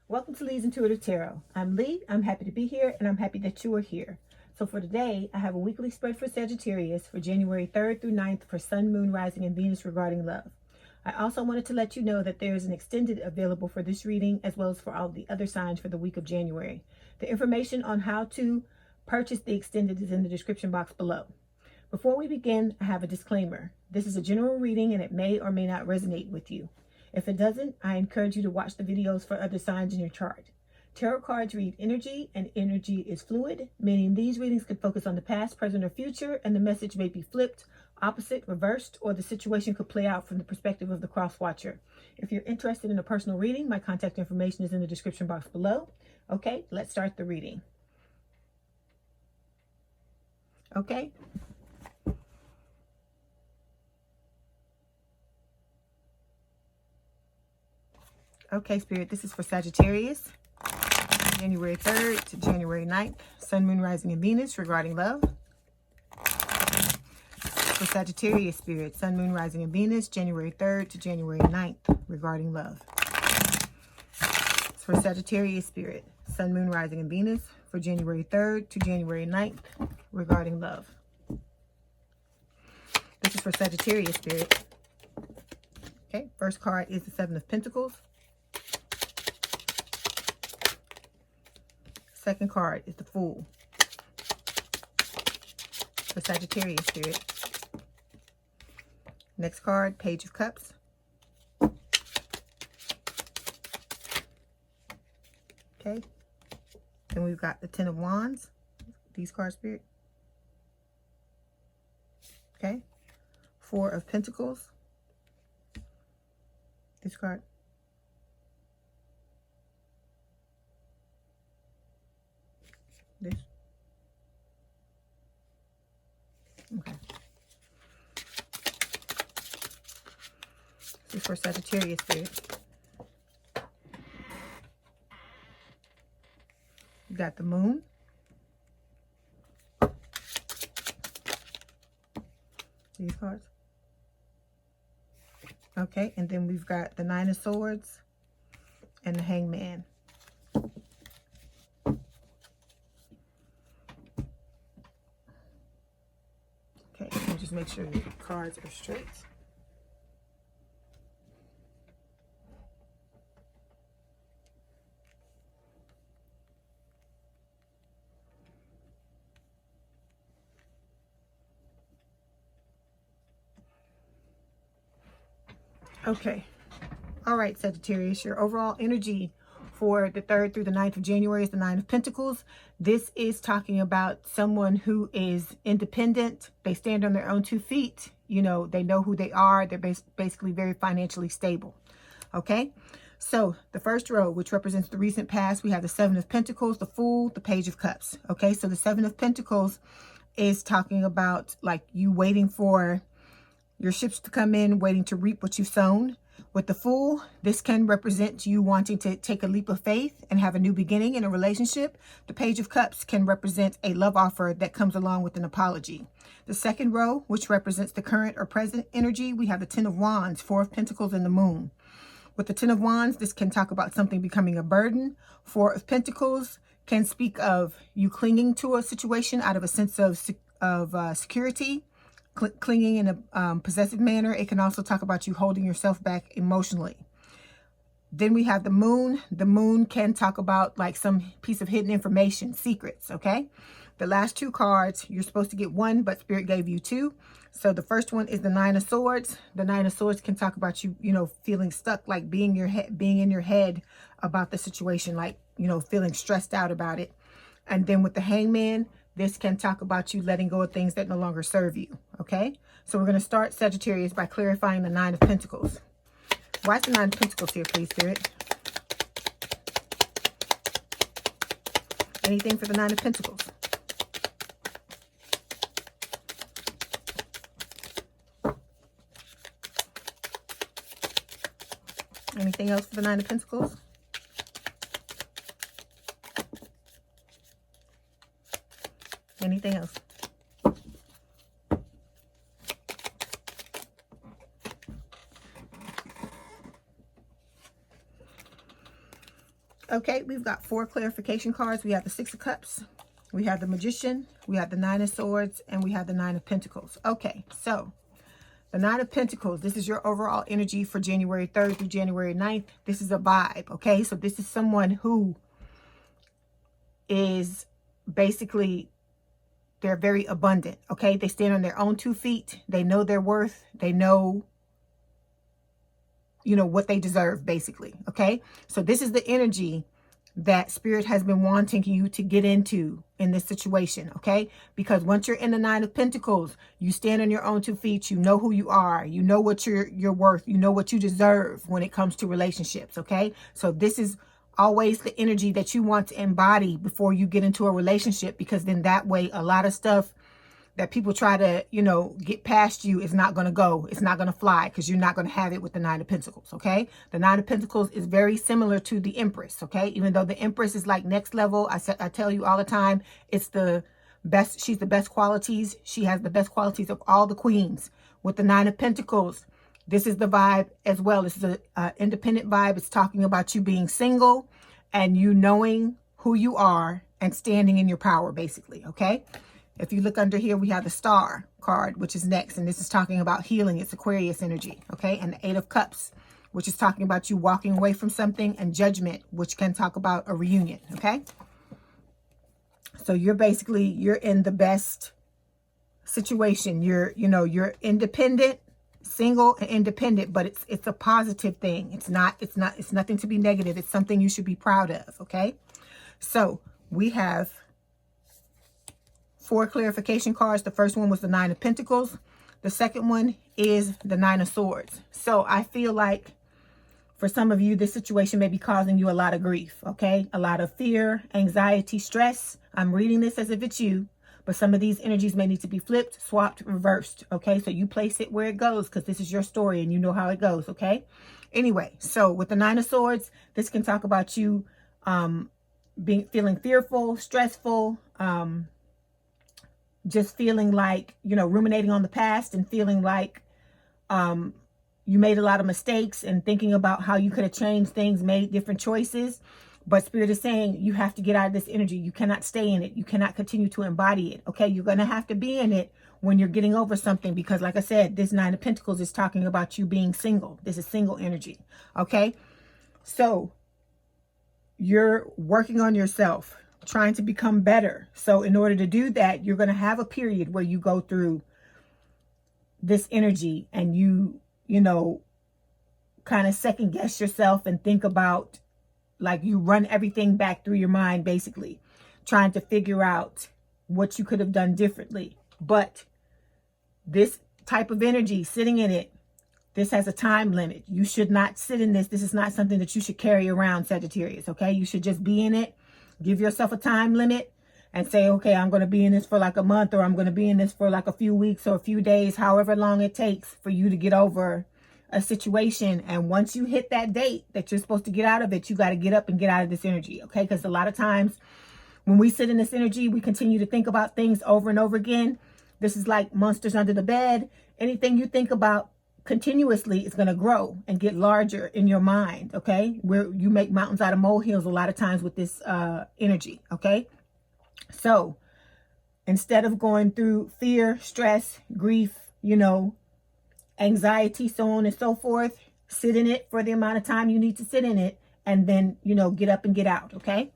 Welcome to Leigh's Intuitive Tarot. I'm Leigh. I'm happy to be here, and I'm happy that you are here. So for today, I have a weekly spread for Sagittarius for January 3rd through 9th for Sun, Moon, Rising, and Venus regarding love. I also wanted to let you know that there is an extended available for this reading as well as for all the other signs for the week of January. The information on how to purchase the extended is in the description box below. Before we begin, I have a disclaimer. This is a general reading and it may or may not resonate with you. If it doesn't, I encourage you to watch the videos for other signs in your chart. Tarot cards read energy, and energy is fluid, meaning these readings can focus on the past, present, or future, and the message may be flipped, opposite, reversed, or the situation could play out from the perspective of the cross watcher. If you're interested in a personal reading, my contact information is in the description box below. Okay, let's start the reading. Okay. Okay, Spirit, this is for Sagittarius, January 3rd to January 9th, Sun, Moon, Rising, and Venus regarding love. For Sagittarius, Spirit, Sun, Moon, Rising, and Venus, January 3rd to January 9th regarding love. For Sagittarius, Spirit, Sun, Moon, Rising, and Venus for January 3rd to January 9th regarding love. This is for Sagittarius, Spirit. Okay, first card is the Seven of Pentacles. Second card is the Fool for Sagittarius, Spirit. Next card, Page of Cups. Okay. Then we've got the Ten of Wands. These cards, Spirit. Okay. Four of Pentacles. This card. This. Okay. This is for Sagittarius, Spirit. You got the Moon. These cards. Okay, and then we've got the Nine of Swords and the Hangman. Okay, let me just make sure the cards are straight. Okay. All right, Sagittarius, your overall energy for the 3rd through the 9th of January is the Nine of Pentacles. This is talking about someone who is independent. They stand on their own 2 feet. You know, they know who they are. They're basically very financially stable. Okay. So the first row, which represents the recent past, we have the Seven of Pentacles, the Fool, the Page of Cups. Okay. So the Seven of Pentacles is talking about like you waiting for your ships to come in, waiting to reap what you've sown. With the Fool, this can represent you wanting to take a leap of faith and have a new beginning in a relationship. The Page of Cups can represent a love offer that comes along with an apology. The second row, which represents the current or present energy, we have the Ten of Wands, Four of Pentacles, and the Moon. With the Ten of Wands, this can talk about something becoming a burden. Four of Pentacles can speak of you clinging to a situation out of a sense of security. Clinging in a possessive manner. It can also talk about you holding yourself back emotionally. Then we have the Moon. The Moon can talk about like some piece of hidden information, secrets, okay? The last 2 cards, you're supposed to get 1, but Spirit gave you 2. So the first one is the Nine of Swords. The Nine of Swords can talk about you, you know, feeling stuck, like being in your head about the situation, like, you know, feeling stressed out about it. And then with the Hangman, this can talk about you letting go of things that no longer serve you, okay? So we're going to start, Sagittarius, by clarifying the Nine of Pentacles. Why is the Nine of Pentacles here, please, Spirit? Anything for the Nine of Pentacles? Anything else for the Nine of Pentacles? Anything else? Okay, we've got 4 clarification cards. We have the 6 of Cups, we have the Magician, we have the 9 of Swords, and we have the 9 of Pentacles. Okay, so the 9 of Pentacles, this is your overall energy for January 3rd through January 9th. This is a vibe, okay? So this is someone who is basically, they're very abundant, okay? They stand on their own 2 feet. They know their worth. They know, you know, what they deserve, basically, okay? So this is the energy that Spirit has been wanting you to get into in this situation, okay? Because once you're in the 9 of Pentacles, you stand on your own 2 feet. You know who you are. You know what you're worth. You know what you deserve when it comes to relationships, okay? So this is always the energy that you want to embody before you get into a relationship, because then that way a lot of stuff that people try to, you know, get past you is not going to go. It's not going to fly, because you're not going to have it with the 9 of Pentacles, okay? The 9 of Pentacles is very similar to the Empress, okay? Even though the Empress is like next level, I tell you all the time, it's the best. She's the best qualities. She has the best qualities of all the queens. With the 9 of Pentacles, this is the vibe as well. This is an independent vibe. It's talking about you being single and you knowing who you are and standing in your power, basically, okay? If you look under here, we have the Star card, which is next. And this is talking about healing. It's Aquarius energy, okay? And the 8 of Cups, which is talking about you walking away from something, and Judgment, which can talk about a reunion, okay? So you're basically, you're in the best situation. You're independent, single and independent, but it's a positive thing. It's nothing to be negative. It's something you should be proud of, okay? So we have 4 clarification cards. The first one was the 9 of Pentacles. The second one is the 9 of Swords. So I feel like for some of you, this situation may be causing you a lot of grief, okay? A lot of fear, anxiety, stress. I'm reading this as if it's you, but some of these energies may need to be flipped, swapped, reversed, okay? So you place it where it goes, because this is your story and you know how it goes, okay? Anyway, so with the 9 of Swords, this can talk about you feeling fearful, stressful, just feeling like, you know, ruminating on the past and feeling like you made a lot of mistakes and thinking about how you could have changed things, made different choices. But Spirit is saying you have to get out of this energy. You cannot stay in it. You cannot continue to embody it, okay? You're going to have to be in it when you're getting over something, because like I said, this 9 of Pentacles is talking about you being single. This is single energy, okay? So you're working on yourself, trying to become better. So in order to do that, you're going to have a period where you go through this energy and you know, kind of second guess yourself and think about, like, you run everything back through your mind, basically trying to figure out what you could have done differently. But this type of energy, sitting in it, this has a time limit. You should not sit in this. This is not something that you should carry around, Sagittarius, okay? You should just be in it. Give yourself a time limit and say, okay, I'm going to be in this for like a month, or I'm going to be in this for like a few weeks or a few days, however long it takes for you to get over a situation. And once you hit that date that you're supposed to get out of it, you got to get up and get out of this energy, okay? Because a lot of times when we sit in this energy, we continue to think about things over and over again. This is like monsters under the bed. Anything you think about continuously is going to grow and get larger in your mind, okay? Where you make mountains out of molehills a lot of times with this energy, okay? So instead of going through fear, stress, grief, you know, anxiety, so on and so forth, sit in it for the amount of time you need to sit in it, and then, you know, get up and get out, okay?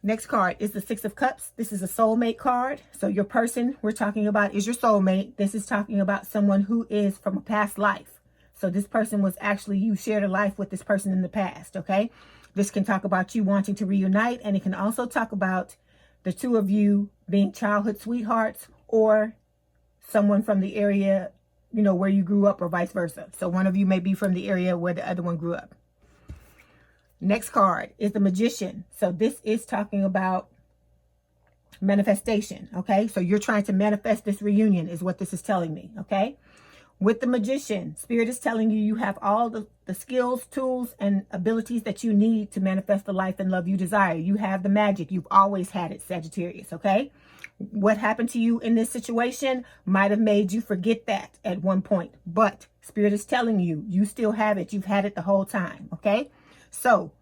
Next card is the 6 of Cups. This is a soulmate card. So your person we're talking about is your soulmate. This is talking about someone who is from a past life. So this person was actually, you shared a life with this person in the past, okay? This can talk about you wanting to reunite, and it can also talk about the two of you being childhood sweethearts, or someone from the area, you know, where you grew up, or vice versa. So one of you may be from the area where the other one grew up. Next card is the Magician. So this is talking about manifestation, okay? So you're trying to manifest this reunion is what this is telling me, okay? With the Magician, Spirit is telling you you have all the skills, tools, and abilities that you need to manifest the life and love you desire. You have the magic. You've always had it, Sagittarius, okay? What happened to you in this situation might have made you forget that at one point. But Spirit is telling you, you still have it. You've had it the whole time. Okay? So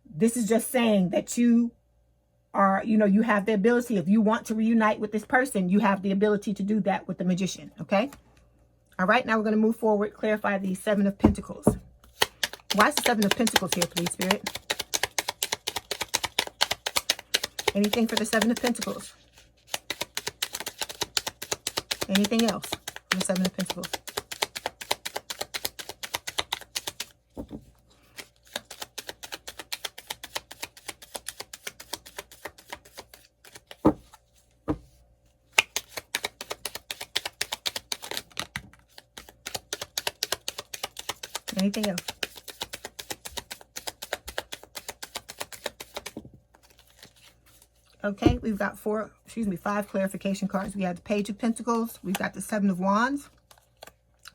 this is just saying that you are, you have the ability. If you want to reunite with this person, you have the ability to do that with the Magician. Okay? All right. Now we're going to move forward. Clarify the Seven of Pentacles. Why is the Seven of Pentacles here, please, Spirit? Anything for the Seven of Pentacles? Anything else for the Seven of Pentacles? Anything else? Okay, we've got 5 clarification cards. We have the Page of Pentacles. We've got the Seven of Wands,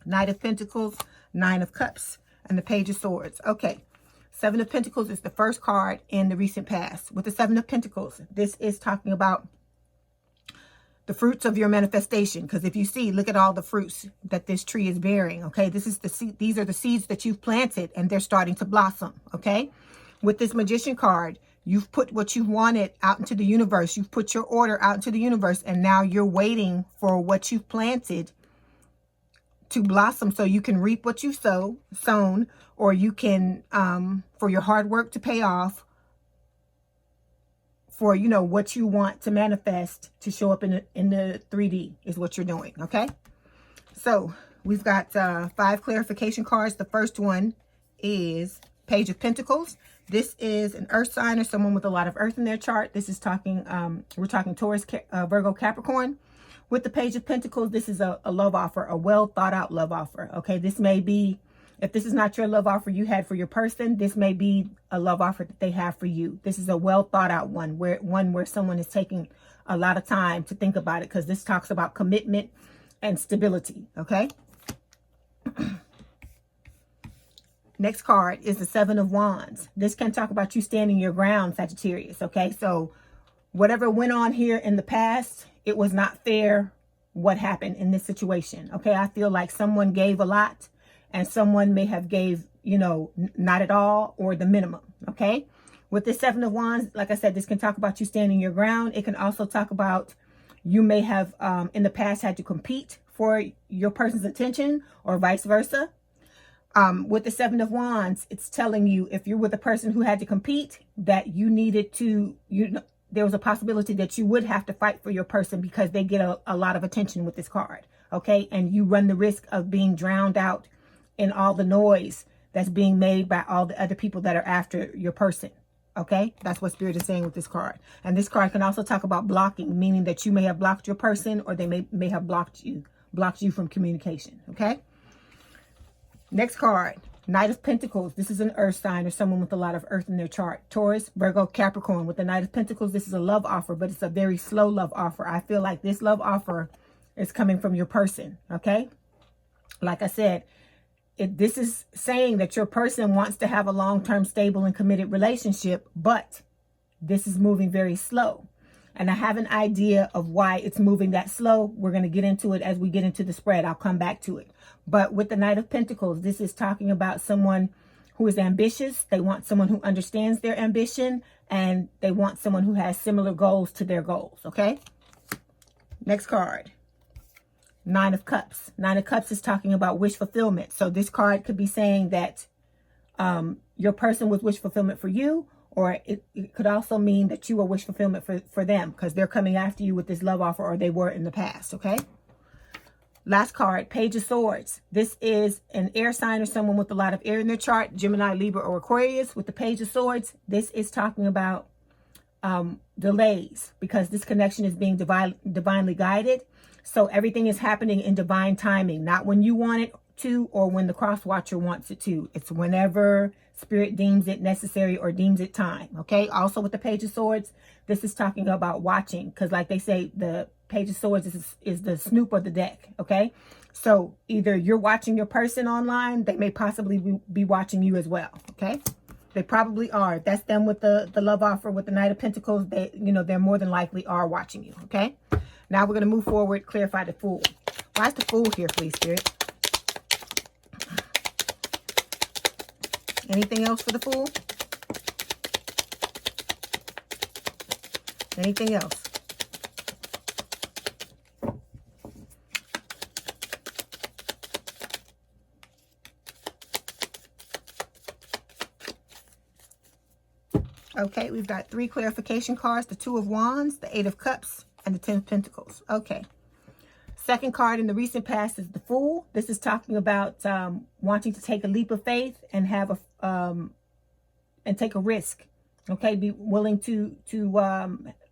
Knight of Pentacles, Nine of Cups, and the Page of Swords. Okay, Seven of Pentacles is the first card in the recent past. With the Seven of Pentacles, this is talking about the fruits of your manifestation. Because if you see, look at all the fruits that this tree is bearing. Okay, this is the seed. These are the seeds that you've planted, and they're starting to blossom. Okay, with this Magician card, you've put what you wanted out into the universe. You've put your order out into the universe, and now you're waiting for what you've planted to blossom so you can reap what you've sown, or you can, for your hard work to pay off, for, what you want to manifest to show up in the 3D is what you're doing, okay? So we've got 5 clarification cards. The first one is Page of Pentacles. This is an earth sign or someone with a lot of earth in their chart. This is talking, we're talking Taurus, Virgo, Capricorn. With the Page of Pentacles, this is a love offer, a well thought out love offer. Okay, this may be, if this is not your love offer you had for your person, this may be a love offer that they have for you. This is a well thought out one where someone is taking a lot of time to think about it, because this talks about commitment and stability. Okay. Next card is the Seven of Wands. This can talk about you standing your ground, Sagittarius. Okay, so whatever went on here in the past, it was not fair what happened in this situation. Okay, I feel like someone gave a lot and someone may have gave, not at all or the minimum. Okay, with the Seven of Wands, like I said, this can talk about you standing your ground. It can also talk about you may have in the past had to compete for your person's attention, or vice versa. With the Seven of Wands, it's telling you, if you're with a person who had to compete, that you needed to, there was a possibility that you would have to fight for your person because they get a lot of attention with this card. Okay. And you run the risk of being drowned out in all the noise that's being made by all the other people that are after your person. Okay. That's what Spirit is saying with this card. And this card can also talk about blocking, meaning that you may have blocked your person, or they may have blocked you from communication. Okay. Next card, Knight of Pentacles. This is an earth sign or someone with a lot of earth in their chart. Taurus, Virgo, Capricorn. With the Knight of Pentacles, this is a love offer, but it's a very slow love offer. I feel like this love offer is coming from your person, okay? Like I said, this is saying that your person wants to have a long-term, stable, and committed relationship, but this is moving very slow. And I have an idea of why it's moving that slow. We're going to get into it as we get into the spread. I'll come back to it. But with the Knight of Pentacles, this is talking about someone who is ambitious. They want someone who understands their ambition, and they want someone who has similar goals to their goals. Okay. Next card, Nine of Cups. Nine of Cups is talking about wish fulfillment. So this card could be saying that your person was wish fulfillment for you, or it could also mean that you are wish fulfillment for them, because they're coming after you with this love offer, or they were in the past. Okay. Last card, Page of Swords. This is an air sign or someone with a lot of air in their chart, Gemini, Libra, or Aquarius. With the Page of Swords, this is talking about delays, because this connection is being divinely guided. So everything is happening in divine timing, not when you want it to or when the cross watcher wants it to. It's whenever Spirit deems it necessary or deems it time. Okay. Also with the Page of Swords, this is talking about watching, because like they say, the Page of Swords is the snoop of the deck. Okay. So either you're watching your person online, they may possibly be watching you as well. Okay. They probably are. If that's them with the love offer with the Knight of Pentacles, they, you know, they're more than likely are watching you, okay? Now we're going to move forward, clarify the Fool. Why is the Fool here, please, Spirit? Anything else for the Fool? Anything else? Okay, we've got 3 clarification cards, the 2 of Wands, the 8 of Cups, and the 10 of Pentacles. Okay. Second card in the recent past is the Fool. This is talking about wanting to take a leap of faith and have a and take a risk. Okay, be willing to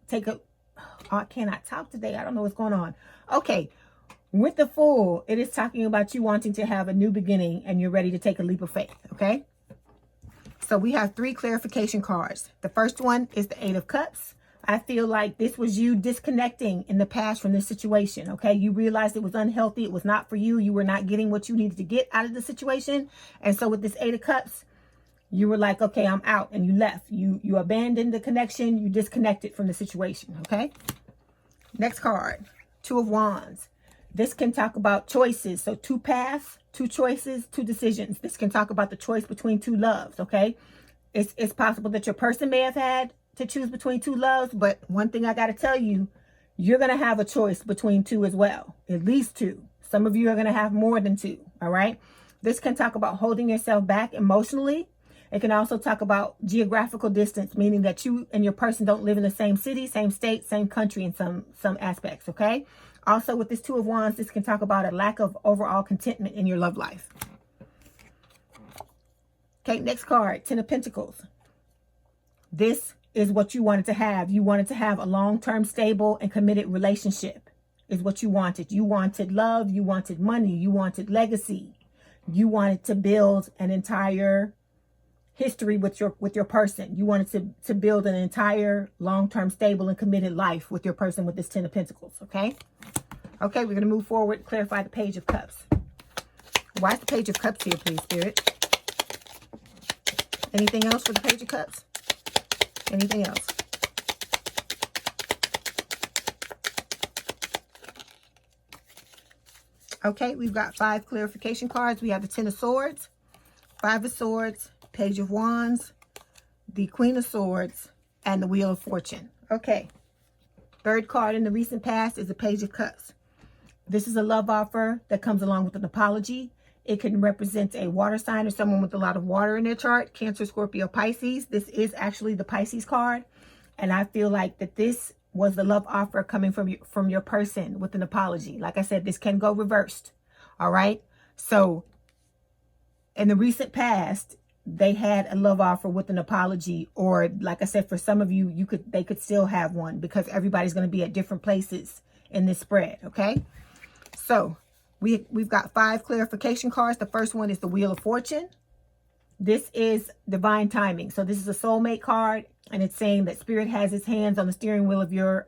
take a. Oh, I cannot talk today. I don't know what's going on. Okay, with the Fool, it is talking about you wanting to have a new beginning and you're ready to take a leap of faith. Okay. So we have 3 clarification cards. The first one is the 8 of Cups. I feel like this was you disconnecting in the past from this situation, okay? You realized it was unhealthy. It was not for you. You were not getting what you needed to get out of the situation. And so with this 8 of Cups, you were like, okay, I'm out. And you left. You abandoned the connection. You disconnected from the situation, okay? Next card, 2 of Wands. This can talk about choices. So 2 paths, 2 choices, 2 decisions. This can talk about the choice between 2 loves, okay? It's possible that your person may have had to choose between 2 loves, but one thing I got to tell you, you're going to have a choice between 2 as well. At least 2. Some of you are going to have more than 2, all right? This can talk about holding yourself back emotionally. It can also talk about geographical distance, meaning that you and your person don't live in the same city, same state, same country in some aspects, okay? Also, with this 2 of Wands, this can talk about a lack of overall contentment in your love life. Okay, next card, 10 of Pentacles. This is what you wanted to have. You wanted to have a long-term, stable, and committed relationship is what you wanted. You wanted love. You wanted money. You wanted legacy. You wanted to build an entire history with your person. You wanted to build an entire long-term, stable, and committed life with your person with this 10 of Pentacles, okay? Okay, we're going to move forward, clarify the Page of Cups. Why is the Page of Cups here, please, Spirit? Anything else for the Page of Cups? Anything else? Okay, we've got 5 clarification cards. We have the 10 of Swords, 5 of Swords, Page of Wands, the Queen of Swords, and the Wheel of Fortune. Okay. Third card in the recent past is the Page of Cups. This is a love offer that comes along with an apology. It can represent a water sign or someone with a lot of water in their chart. Cancer, Scorpio, Pisces. This is actually the Pisces card. And I feel like that this was the love offer coming from your person with an apology. Like I said, this can go reversed. All right. So in the recent past, they had a love offer with an apology, or like I said, for some of you, they could still have one because everybody's going to be at different places in this spread. Okay. So we've got 5 clarification cards. The first one is the Wheel of Fortune. This is divine timing. So this is a soulmate card, and it's saying that Spirit has its hands on the steering wheel of your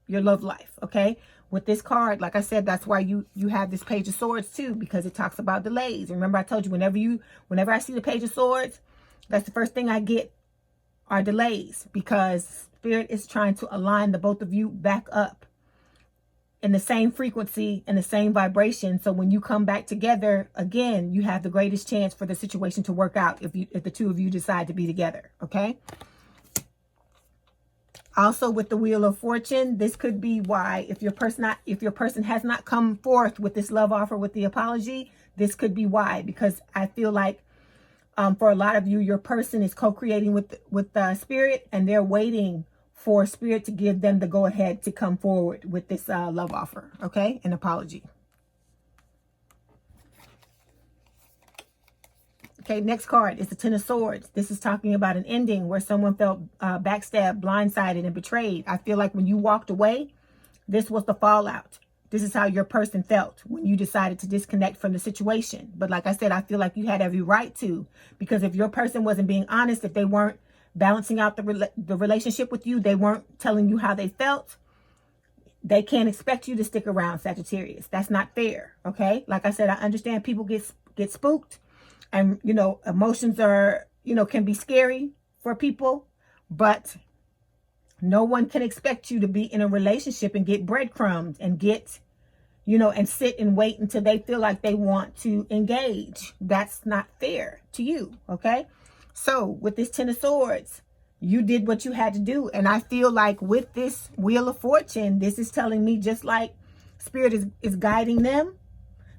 love life. Okay. With this card, like I said, that's why you have this Page of Swords too, because it talks about delays. Remember, I told you whenever I see the Page of Swords, that's the first thing I get are delays, because Spirit is trying to align the both of you back up in the same frequency and the same vibration. So when you come back together again, you have the greatest chance for the situation to work out if the 2 of you decide to be together. Okay. Also, with the Wheel of Fortune, this could be why if your person has not come forth with this love offer with the apology, this could be why, because I feel like for a lot of you, your person is co-creating with Spirit, and they're waiting for Spirit to give them the go ahead to come forward with this love offer. Okay. An apology. Okay, next card is the 10 of Swords. This is talking about an ending where someone felt backstabbed, blindsided, and betrayed. I feel like when you walked away, this was the fallout. This is how your person felt when you decided to disconnect from the situation. But like I said, I feel like you had every right to, because if your person wasn't being honest, if they weren't balancing out the relationship with you, they weren't telling you how they felt, they can't expect you to stick around, Sagittarius. That's not fair. Okay, like I said, I understand people get spooked. And, you know, emotions are you know, can be scary for people, but no one can expect you to be in a relationship and get breadcrumbs and get, you know, and sit and wait until they feel like they want to engage. That's not fair to you, okay? So with this Ten of Swords, you did what you had to do. And I feel like with this Wheel of Fortune, this is telling me just like Spirit is guiding them,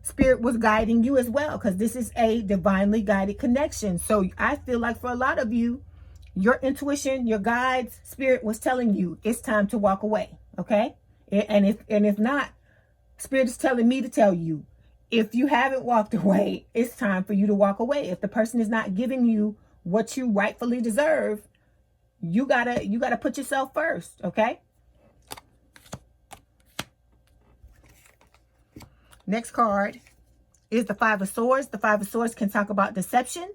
Spirit was guiding you as well, because this is a divinely guided connection. So I feel like for a lot of you, your intuition, your guides, Spirit was telling you it's time to walk away, okay? And if not, Spirit is telling me to tell you, if you haven't walked away, it's time for you to walk away. If the person is not giving you what you rightfully deserve, you gotta put yourself first, okay? Next card is the Five of Swords. The Five of Swords can talk about deception.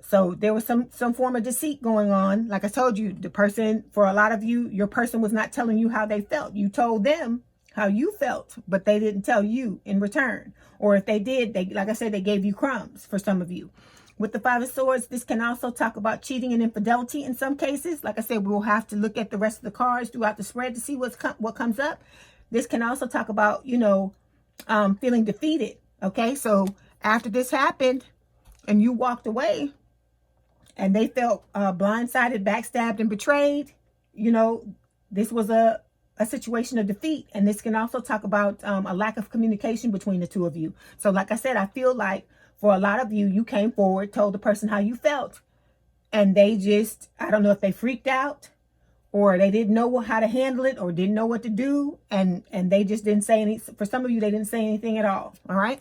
So there was some form of deceit going on. Like I told you, the person, for a lot of you, your person was not telling you how they felt. You told them how you felt, but they didn't tell you in return. Or if they did, they, like I said, they gave you crumbs for some of you. With the Five of Swords, this can also talk about cheating and infidelity in some cases. Like I said, we'll have to look at the rest of the cards throughout the spread to see what comes up. This can also talk about, you know, feeling defeated. Okay, so after this happened and you walked away and they felt blindsided, backstabbed, and betrayed, you know, this was a situation of defeat. And this can also talk about a lack of communication between the two of you. So like I said, I feel like for a lot of you, you came forward, told the person how you felt, and they just, I don't know if they freaked out or they didn't know how to handle it or didn't know what to do. And they just didn't say anything. For some of you, they didn't say anything at all. All right.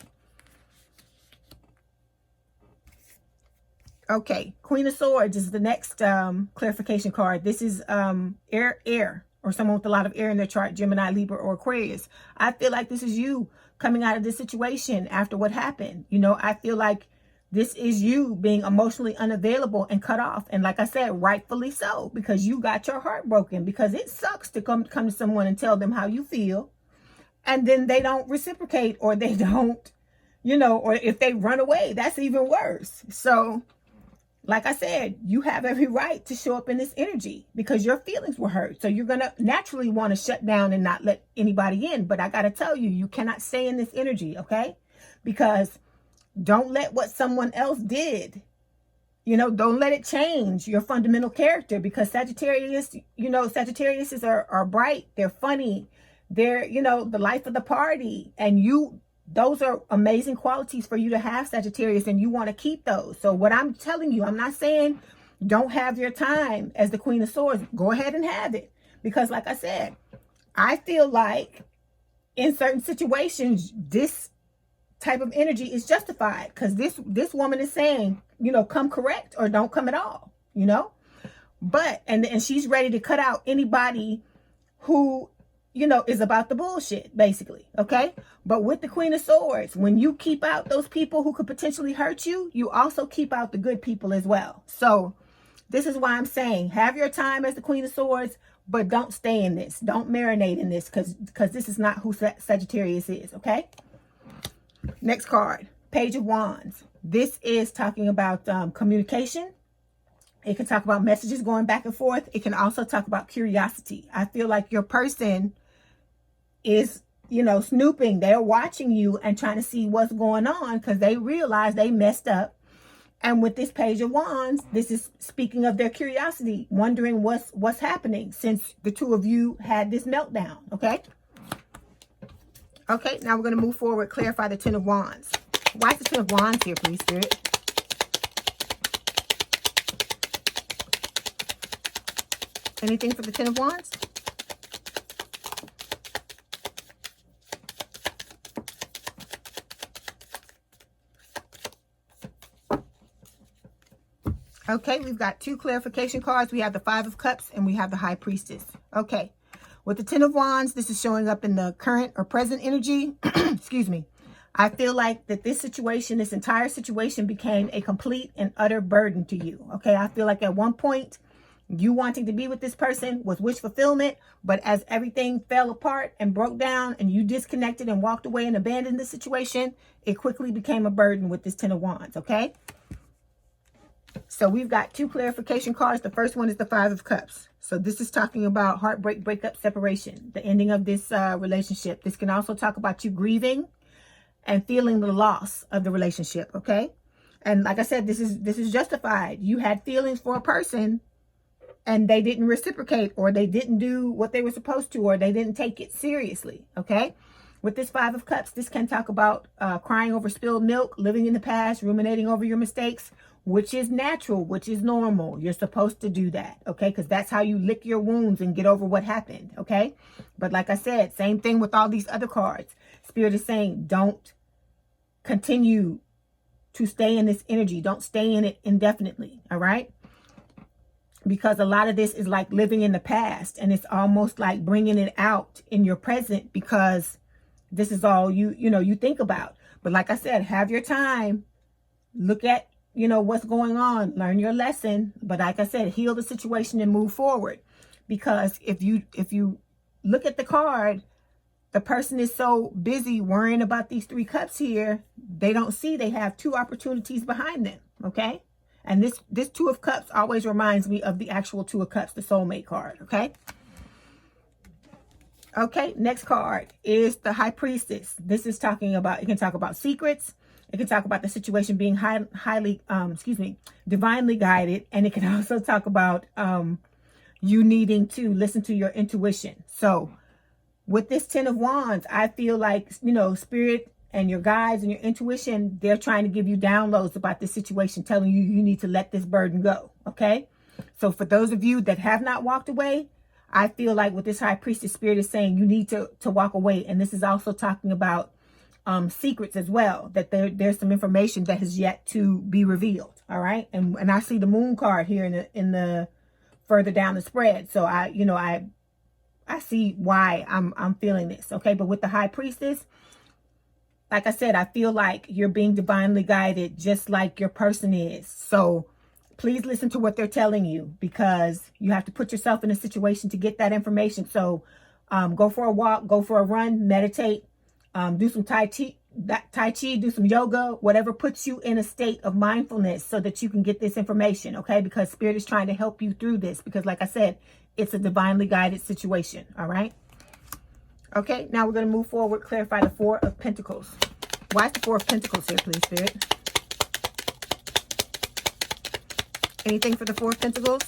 Okay. Queen of Swords is the next clarification card. This is air, or someone with a lot of air in their chart, Gemini, Libra, or Aquarius. I feel like this is you coming out of this situation after what happened. You know, I feel like this is you being emotionally unavailable and cut off. And like I said, rightfully so, because you got your heart broken, because it sucks to come to someone and tell them how you feel. And then they don't reciprocate, or they don't, you know, or if they run away, that's even worse. So like I said, you have every right to show up in this energy because your feelings were hurt. So you're going to naturally want to shut down and not let anybody in. But I got to tell you, you cannot stay in this energy, okay? Because don't let what someone else did, you know, don't let it change your fundamental character, because Sagittarius, you know, Sagittariuses are bright. They're funny. They're, you know, the life of the party. And those are amazing qualities for you to have, Sagittarius, and you want to keep those. So what I'm telling you, I'm not saying don't have your time as the Queen of Swords. Go ahead and have it. Because like I said, I feel like in certain situations, this type of energy is justified, because this woman is saying, you know, come correct or don't come at all, you know. But, and she's ready to cut out anybody who, you know, is about the bullshit, basically, okay? But with the Queen of Swords, when you keep out those people who could potentially hurt you, you also keep out the good people as well. So this is why I'm saying have your time as the Queen of Swords, but don't stay in this. Don't marinate in this, because this is not who Sagittarius is, okay? Next card, Page of Wands. This is talking about communication. It can talk about messages going back and forth. It can also talk about curiosity. I feel like your person is, you know, snooping. They're watching you and trying to see what's going on because they realize they messed up. And with this Page of Wands, this is speaking of their curiosity, wondering what's happening since the two of you had this meltdown, okay? Okay, now we're going to move forward, clarify the Ten of Wands. Why is the Ten of Wands here, please, Spirit? Anything for the Ten of Wands? Okay, we've got two clarification cards. We have the Five of Cups and we have the High Priestess. Okay, with the Ten of Wands, this is showing up in the current or present energy. Excuse me. I feel like that this situation, this entire situation became a complete and utter burden to you. Okay, I feel like at one point, you wanting to be with this person was wish fulfillment, but as everything fell apart and broke down and you disconnected and walked away and abandoned the situation, it quickly became a burden with this Ten of Wands, okay? So we've got 2 clarification cards. The first one is the 5 of Cups. So this is talking about heartbreak, breakup, separation, the ending of this relationship. This can also talk about you grieving and feeling the loss of the relationship, okay? And like I said, this is justified. You had feelings for a person and they didn't reciprocate, or they didn't do what they were supposed to, or they didn't take it seriously, okay? With this 5 of Cups, this can talk about crying over spilled milk, living in the past, ruminating over your mistakes, which is natural, which is normal. You're supposed to do that, okay? Because that's how you lick your wounds and get over what happened, okay? But like I said, same thing with all these other cards. Spirit is saying, don't continue to stay in this energy. Don't stay in it indefinitely, all right? Because a lot of this is like living in the past, and it's almost like bringing it out in your present, because this is all you think about. But like I said, have your time, look at what's going on, learn your lesson. But like I said, heal the situation and move forward. Because if you look at the card, the person is so busy worrying about these 3 cups here, they don't see they have 2 opportunities behind them, okay? And this 2 of Cups always reminds me of the actual 2 of Cups, the soulmate card, okay? Okay, next card is the High Priestess. This is talking about, it can talk about secrets. It can talk about the situation being divinely guided. And it can also talk about you needing to listen to your intuition. So with this 10 of Wands, I feel like, Spirit and your guides and your intuition, they're trying to give you downloads about this situation, telling you you need to let this burden go, okay? So for those of you that have not walked away, I feel like with this High Priestess, Spirit is saying you need to walk away. And this is also talking about secrets as well, that there's some information that has yet to be revealed, all right? And I see the Moon card here in the further down the spread. So I see why I'm feeling this, okay? But with the High Priestess, like I said, I feel like you're being divinely guided just like your person is. So please listen to what they're telling you, because you have to put yourself in a situation to get that information. So go for a walk, go for a run, meditate, do some Tai Chi, do some yoga, whatever puts you in a state of mindfulness so that you can get this information, okay? Because Spirit is trying to help you through this, because like I said, it's a divinely guided situation, all right? Okay, now we're going to move forward, clarify the 4 of Pentacles. Why is the 4 of Pentacles here, please, Spirit? Anything for the 4 of Pentacles?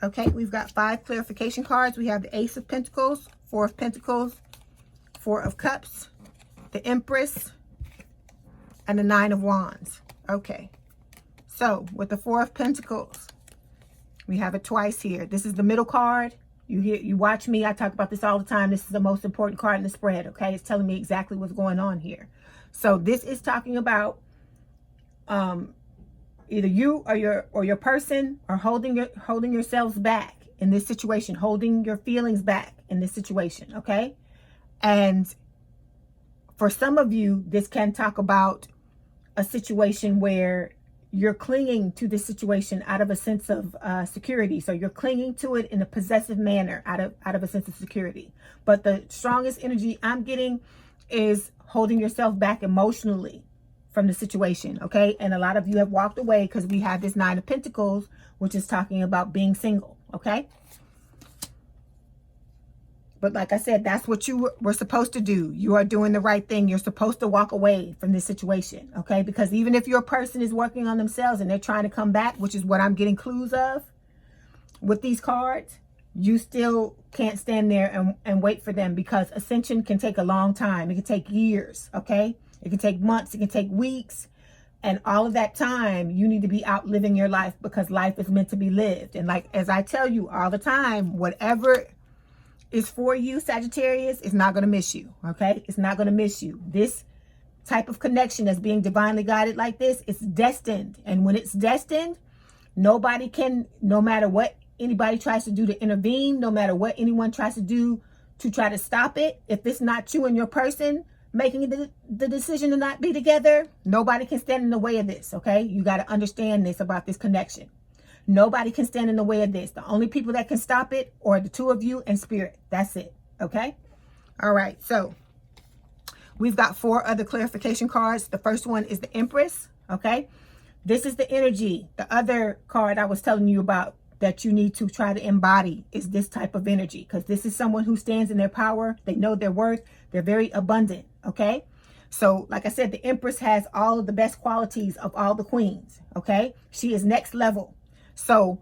Okay, we've got 5 clarification cards. We have the Ace of Pentacles, 4 of Pentacles, 4 of Cups, the Empress, and the 9 of Wands. Okay, so with the 4 of Pentacles, we have it twice here. This is the middle card. You watch me, I talk about this all the time. This is the most important card in the spread, okay? It's telling me exactly what's going on here. So this is talking about either you or your person are holding yourselves back in this situation, holding your feelings back in this situation, okay? And for some of you, this can talk about a situation where you're clinging to this situation out of a sense of security. So you're clinging to it in a possessive manner out of a sense of security. But the strongest energy I'm getting is holding yourself back emotionally from the situation, okay? And a lot of you have walked away because we have this 9 of Pentacles, which is talking about being single, okay? But like I said, that's what you were supposed to do. You are doing the right thing. You're supposed to walk away from this situation, okay? Because even if your person is working on themselves and they're trying to come back, which is what I'm getting clues of with these cards, you still can't stand there and wait for them, because ascension can take a long time. It can take years, okay? It can take months. It can take weeks. And all of that time, you need to be out living your life, because life is meant to be lived. And like, as I tell you all the time, whatever is for you, Sagittarius, is not going to miss you, okay? It's not going to miss you. This type of connection that's being divinely guided like this, it's destined. And when it's destined, nobody can, no matter what anybody tries to do to intervene, no matter what anyone tries to do to try to stop it, if it's not you and your person making the decision to not be together, nobody can stand in the way of this, okay? You got to understand this about this connection. Nobody can stand in the way of this. The only people that can stop it are the 2 of you and Spirit. That's it, okay? All right, so we've got 4 other clarification cards. The first one is the Empress, okay? This is the energy. The other card I was telling you about that you need to try to embody is this type of energy, because this is someone who stands in their power. They know their worth. They're very abundant, okay? So, like I said, the Empress has all of the best qualities of all the queens, okay? She is next level. So,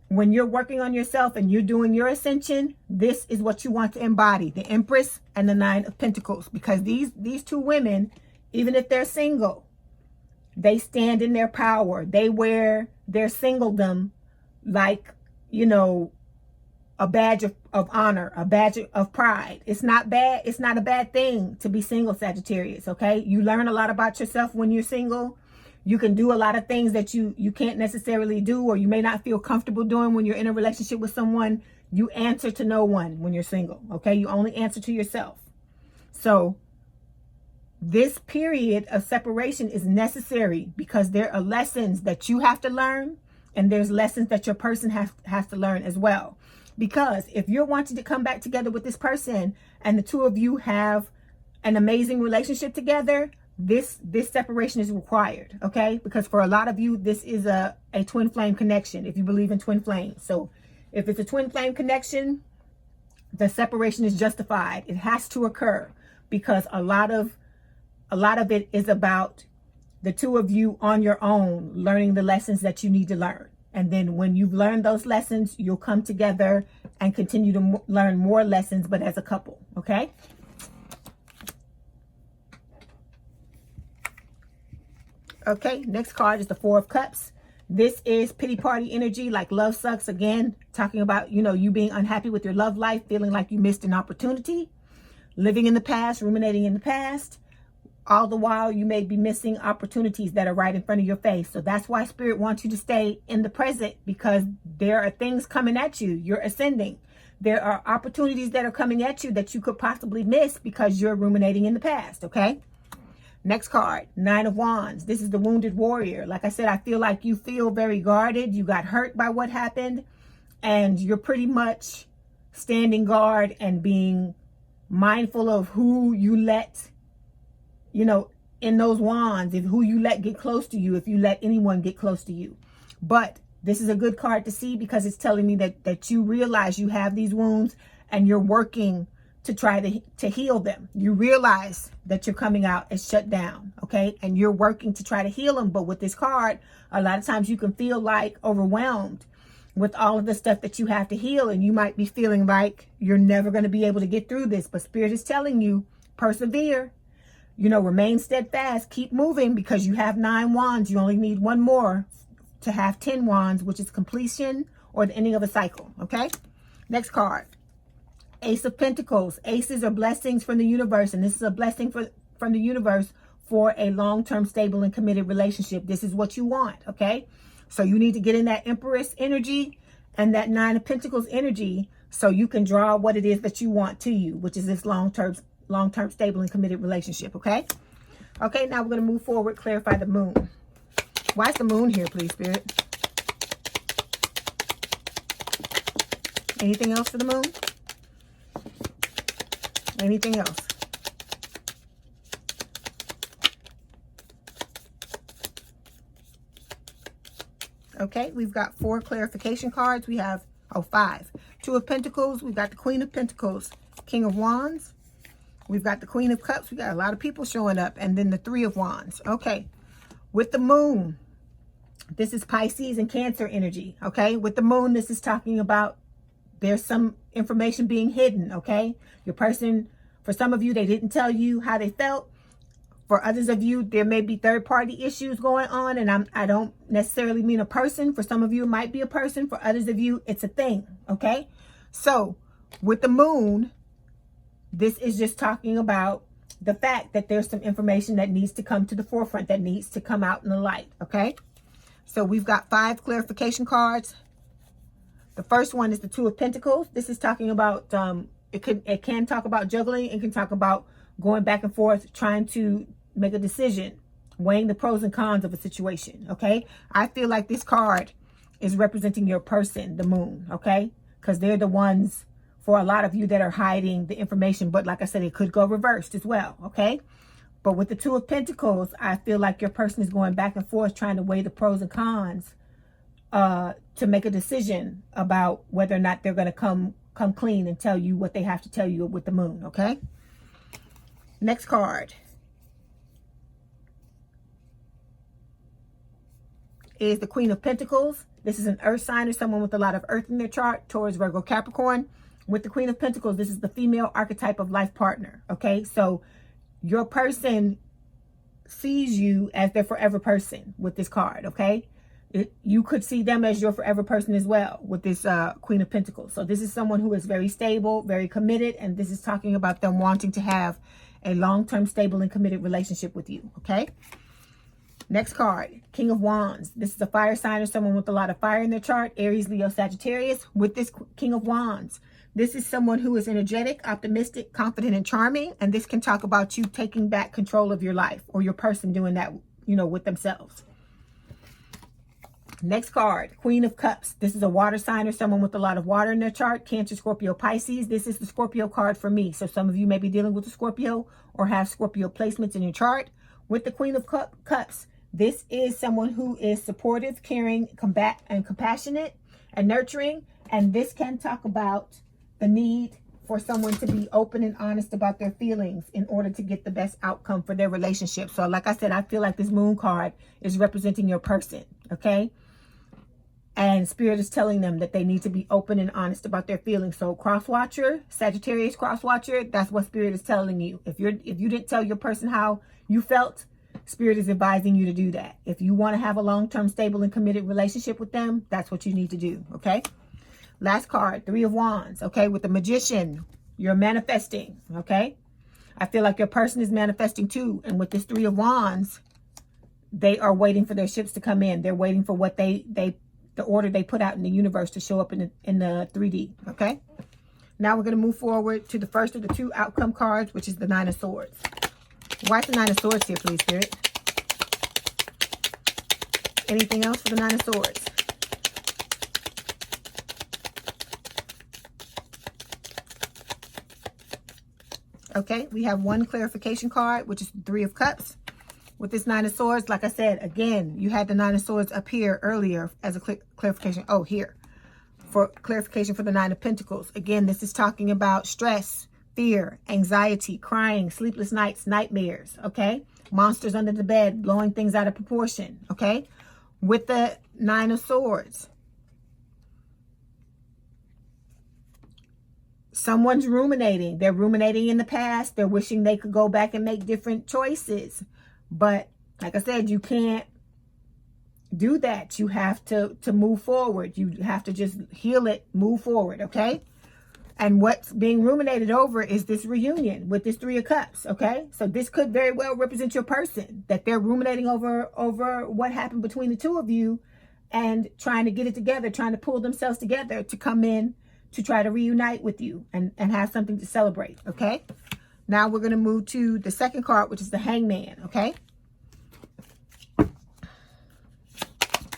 when you're working on yourself and you're doing your ascension, this is what you want to embody, the Empress and the Nine of Pentacles, because these 2 women, even if they're single, they stand in their power. They wear their singledom like, you know, a badge of honor, a badge of pride. It's not bad. It's not a bad thing to be single, Sagittarius, okay? You learn a lot about yourself when you're single. You can do a lot of things that you can't necessarily do, or you may not feel comfortable doing when you're in a relationship with someone. You answer to no one when you're single, okay? You only answer to yourself. So this period of separation is necessary because there are lessons that you have to learn, and there's lessons that your person has to learn as well. Because if you're wanting to come back together with this person and the 2 of you have an amazing relationship together, this separation is required, okay? Because for a lot of you, this is a twin flame connection, if you believe in twin flames. So if it's a twin flame connection, the separation is justified. It has to occur because a lot of it is about the 2 of you on your own, learning the lessons that you need to learn. And then when you've learned those lessons, you'll come together and continue to learn more lessons, but as a couple, okay? Okay, next card is the 4 of Cups. This is pity party energy, like love sucks. Again, talking about, you know, you being unhappy with your love life, feeling like you missed an opportunity, living in the past, ruminating in the past. All the while, you may be missing opportunities that are right in front of your face. So that's why Spirit wants you to stay in the present, because there are things coming at you. You're ascending. There are opportunities that are coming at you that you could possibly miss because you're ruminating in the past, okay? Next card, 9 of Wands. This is the wounded warrior. Like I said, I feel like you feel very guarded. You got hurt by what happened, and you're pretty much standing guard and being mindful of who you let, you know, in those wands, if who you let get close to you, if you let anyone get close to you. But this is a good card to see because it's telling me that you realize you have these wounds and you're working to try to heal them. You realize that you're coming out as shut down, okay? And you're working to try to heal them. But with this card, a lot of times you can feel like overwhelmed with all of the stuff that you have to heal. And you might be feeling like you're never going to be able to get through this. But Spirit is telling you, persevere. You know, remain steadfast, keep moving, because you have 9 wands. You only need 1 more to have 10 wands, which is completion or the ending of a cycle, okay? Next card, Ace of Pentacles. Aces are blessings from the universe, and this is a blessing from the universe for a long-term, stable, and committed relationship. This is what you want, okay? So you need to get in that Empress energy and that 9 of Pentacles energy so you can draw what it is that you want to you, which is this long-term, stable, and committed relationship, okay? Okay, now we're going to move forward, clarify the moon. Why is the moon here, please, Spirit? Anything else for the moon? Anything else? Okay, we've got 4 clarification cards. We have, 5. 2 of Pentacles. We've got the Queen of Pentacles, King of Wands. We've got the Queen of Cups. We got a lot of people showing up. And then the 3 of Wands. Okay. With the moon, this is Pisces and Cancer energy. Okay. With the moon, this is talking about there's some information being hidden. Okay. Your person, for some of you, they didn't tell you how they felt. For others of you, there may be third-party issues going on. And I don't necessarily mean a person. For some of you, it might be a person. For others of you, it's a thing. Okay. So with the moon, this is just talking about the fact that there's some information that needs to come to the forefront, that needs to come out in the light, okay? So we've got 5 clarification cards. The first one is the 2 of Pentacles. This is talking about, it can talk about juggling. It can talk about going back and forth, trying to make a decision, weighing the pros and cons of a situation, okay? I feel like this card is representing your person, the moon, okay? Because they're the ones for a lot of you that are hiding the information. But like I said, it could go reversed as well, okay? But with the Two of Pentacles, I feel like your person is going back and forth trying to weigh the pros and cons to make a decision about whether or not they're going to come clean and tell you what they have to tell you with the moon, okay? Next card is the Queen of Pentacles. This is an earth sign or someone with a lot of earth in their chart, Taurus, Virgo, Capricorn. With the Queen of Pentacles, this is the female archetype of life partner, okay? So your person sees you as their forever person with this card, okay? You could see them as your forever person as well with this Queen of Pentacles. So this is someone who is very stable, very committed, and this is talking about them wanting to have a long-term, stable, and committed relationship with you, okay? Next card, King of Wands. This is a fire sign or someone with a lot of fire in their chart, Aries, Leo, Sagittarius. With this King of Wands, this is someone who is energetic, optimistic, confident, and charming, and this can talk about you taking back control of your life or your person doing that, you know, with themselves. Next card, Queen of Cups. This is a water sign or someone with a lot of water in their chart, Cancer, Scorpio, Pisces. This is the Scorpio card for me. So some of you may be dealing with a Scorpio or have Scorpio placements in your chart. With the Queen of Cups, this is someone who is supportive, caring, compassionate, and nurturing. And this can talk about the need for someone to be open and honest about their feelings in order to get the best outcome for their relationship. So like I said, I feel like this moon card is representing your person, okay? And Spirit is telling them that they need to be open and honest about their feelings. So cross-watcher, Sagittarius cross-watcher, that's what Spirit is telling you. If you didn't tell your person how you felt, Spirit is advising you to do that. If you want to have a long-term, stable, and committed relationship with them, that's what you need to do, okay? Last card, Three of Wands, okay? With the Magician, you're manifesting, okay? I feel like your person is manifesting too. And with this Three of Wands, they are waiting for their ships to come in. They're waiting for what the order they put out in the universe to show up in the 3D, okay? Now we're going to move forward to the first of the two outcome cards, which is the Nine of Swords. Why is the Nine of Swords here, please, Spirit? Anything else for the Nine of Swords? Okay, we have one clarification card, which is the Three of Cups. With this Nine of Swords, like I said, again, you had the Nine of Swords up here earlier as a clarification. Oh, here. For clarification for the Nine of Pentacles. Again, this is talking about stress, fear, anxiety, crying, sleepless nights, nightmares, okay? Monsters under the bed, blowing things out of proportion, okay? With the Nine of Swords, someone's ruminating. They're ruminating in the past. They're wishing they could go back and make different choices. But like I said, you can't do that. You have to move forward. You have to just heal it, move forward, okay? And what's being ruminated over is this reunion with this Three of Cups, okay? So this could very well represent your person, that they're ruminating over what happened between the two of you and trying to get it together, trying to pull themselves together to come in to try to reunite with you and have something to celebrate, okay? Now we're going to move to the second card, which is the Hangman, okay?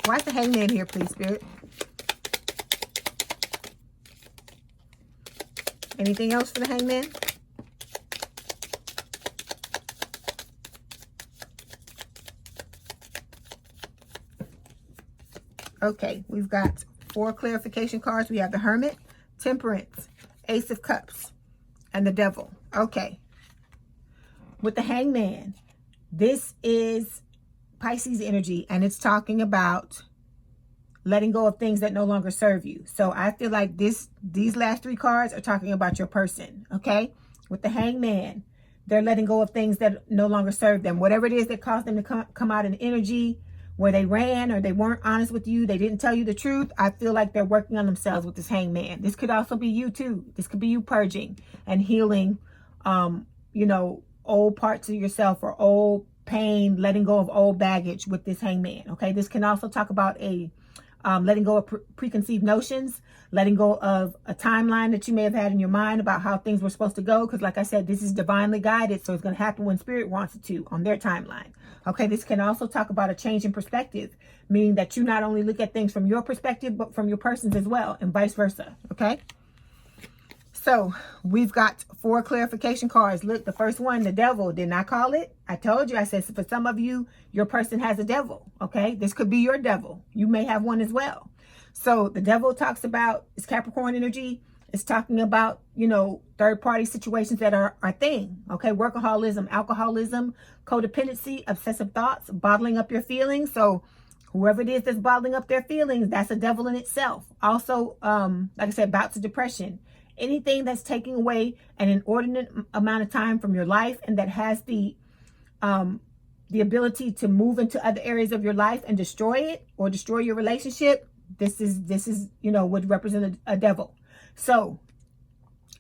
Why is the Hangman here, please, Spirit? Anything else for the Hangman? Okay, we've got 4 clarification cards. We have the Hermit, Temperance, Ace of Cups, and the Devil. Okay. With the Hangman, this is Pisces energy, and it's talking about letting go of things that no longer serve you. So I feel like these last 3 cards are talking about your person, okay? With the Hangman, they're letting go of things that no longer serve them. Whatever it is that caused them to come out in energy, where they ran or they weren't honest with you, they didn't tell you the truth, I feel like they're working on themselves with this Hangman. This could also be you too. This could be you purging and healing, you know, old parts of yourself or old pain, letting go of old baggage with this Hangman, okay? This can also talk about letting go of preconceived notions, letting go of a timeline that you may have had in your mind about how things were supposed to go. Because like I said, this is divinely guided. So it's going to happen when Spirit wants it to on their timeline. Okay, this can also talk about a change in perspective, meaning that you not only look at things from your perspective, but from your person's as well, and vice versa. Okay. So we've got 4 clarification cards. Look, the first one, the devil. Didn't I call it? I told you. I said, for some of you, your person has a devil. Okay. This could be your devil. You may have one as well. So the devil talks about, it's Capricorn energy. It's talking about, you know, third party situations that are a thing. Okay. Workaholism, alcoholism, codependency, obsessive thoughts, bottling up your feelings. So whoever it is that's bottling up their feelings, that's a devil in itself. Also, like I said, bouts of depression. Anything that's taking away an inordinate amount of time from your life and that has the ability to move into other areas of your life and destroy it or destroy your relationship, this is you know, would represent a devil. So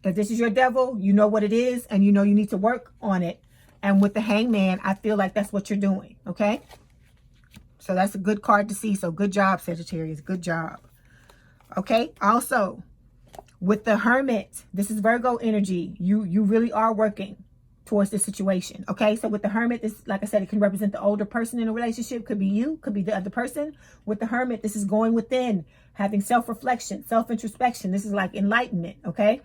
if this is your devil, you know what it is and you know you need to work on it. And with the Hangman, I feel like that's what you're doing. Okay. So that's a good card to see. So good job, Sagittarius. Good job. Okay. Also, with the Hermit, this is Virgo energy. You really are working towards this situation. Okay. So with the Hermit, this, like I said, it can represent the older person in a relationship. Could be you, could be the other person. With the Hermit, this is going within, having self-reflection, self-introspection. This is like enlightenment. Okay.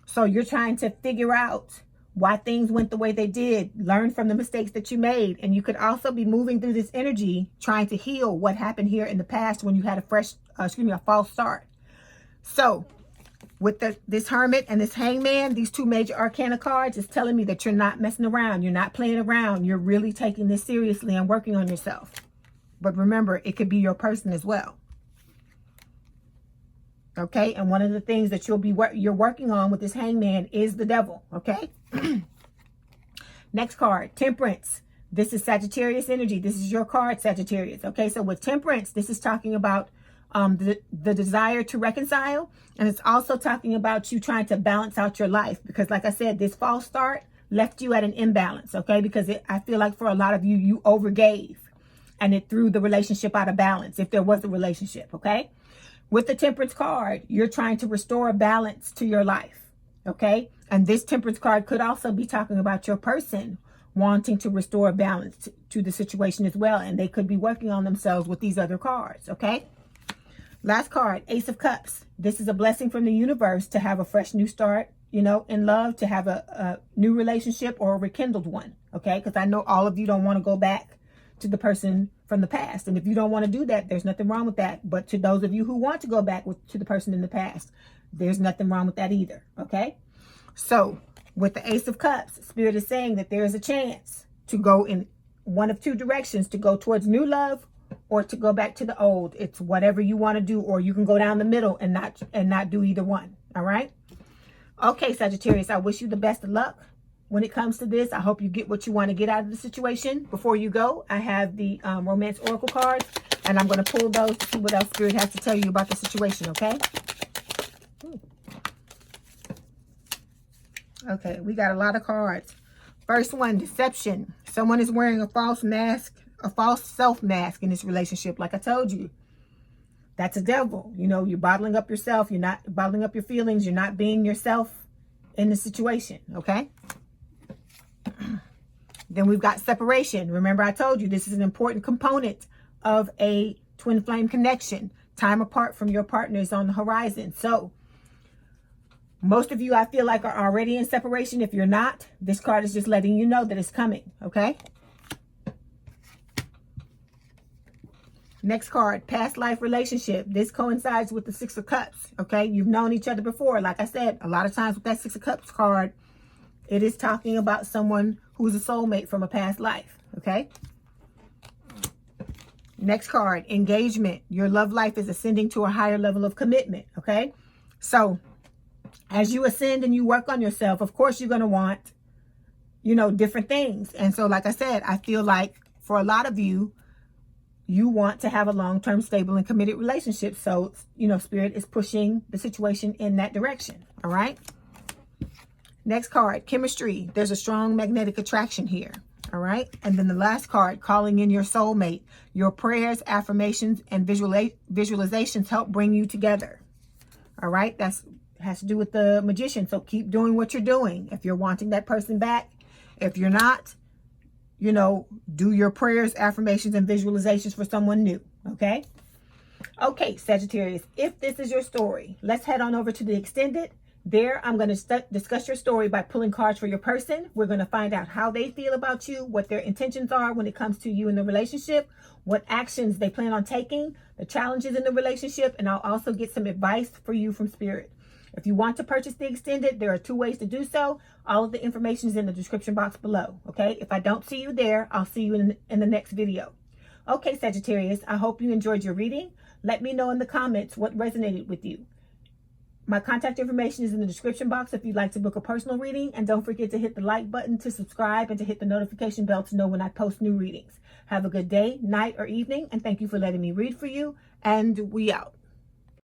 So you're trying to figure out why things went the way they did, learn from the mistakes that you made. And you could also be moving through this energy, trying to heal what happened here in the past when you had a false start. So with this Hermit and this Hangman, these 2 major arcana cards is telling me that you're not messing around. You're not playing around. You're really taking this seriously and working on yourself. But remember, it could be your person as well. Okay. And one of the things that you're working on with this Hangman is the devil. Okay. Next card, Temperance. This is Sagittarius energy. This is your card, Sagittarius. Okay. So with Temperance, this is talking about the desire to reconcile. And it's also talking about you trying to balance out your life. Because like I said, this false start left you at an imbalance. Okay. Because I feel like for a lot of you, you overgave and it threw the relationship out of balance if there was a relationship. Okay. With the Temperance card, you're trying to restore a balance to your life. Okay. And this Temperance card could also be talking about your person wanting to restore a balance to the situation as well. And they could be working on themselves with these other cards. Okay. Last card, Ace of Cups. This is a blessing from the universe to have a fresh new start, you know, in love, to have a new relationship or a rekindled one. Okay. Because I know all of you don't want to go back to the person from the past. And if you don't want to do that, there's nothing wrong with that. But to those of you who want to go back to the person in the past, there's nothing wrong with that either. Okay. So with the Ace of Cups, Spirit is saying that there is a chance to go in one of 2 directions, to go towards new love or to go back to the old. It's whatever you want to do, or you can go down the middle and not do either one. All right. Okay, Sagittarius, I wish you the best of luck when it comes to this. I hope you get what you want to get out of the situation. Before you go, I have the Romance Oracle cards, and I'm going to pull those to see what else Spirit has to tell you about the situation. Okay. Okay, we got a lot of cards. First one, deception. Someone is wearing a false mask, a false self mask in this relationship. Like I told you, that's a devil. You know, you're bottling up yourself. You're not bottling up your feelings. You're not being yourself in the situation. Okay. Then we've got separation. Remember, I told you this is an important component of a twin flame connection. Time apart from your partner is on the horizon. So most of you, I feel like, are already in separation. If you're not, this card is just letting you know that it's coming. Okay. Next card, past life relationship. This coincides with the 6 of Cups. Okay. You've known each other before. Like I said, a lot of times with that 6 of Cups card, it is talking about someone who's a soulmate from a past life. Okay. Next card, engagement. Your love life is ascending to a higher level of commitment. Okay. So as you ascend and you work on yourself, of course, you're going to want, you know, different things. And so, like I said, I feel like for a lot of you, you want to have a long-term, stable, and committed relationship. So, you know, Spirit is pushing the situation in that direction. All right. Next card, chemistry. There's a strong magnetic attraction here. All right. And then the last card, calling in your soulmate. Your prayers, affirmations, and visualizations help bring you together. All right. That's has to do with the Magician. So keep doing what you're doing. If you're wanting that person back, if you're not, you know, do your prayers, affirmations, and visualizations for someone new. Okay. Okay, Sagittarius, if this is your story, let's head on over to the extended. There, I'm going to discuss your story by pulling cards for your person. We're going to find out how they feel about you, what their intentions are when it comes to you in the relationship, what actions they plan on taking, the challenges in the relationship, and I'll also get some advice for you from Spirit. If you want to purchase the extended, there are 2 ways to do so. All of the information is in the description box below, okay? If I don't see you there, I'll see you in the next video. Okay, Sagittarius, I hope you enjoyed your reading. Let me know in the comments what resonated with you. My contact information is in the description box if you'd like to book a personal reading. And don't forget to hit the like button to subscribe and to hit the notification bell to know when I post new readings. Have a good day, night, or evening. And thank you for letting me read for you. And we out.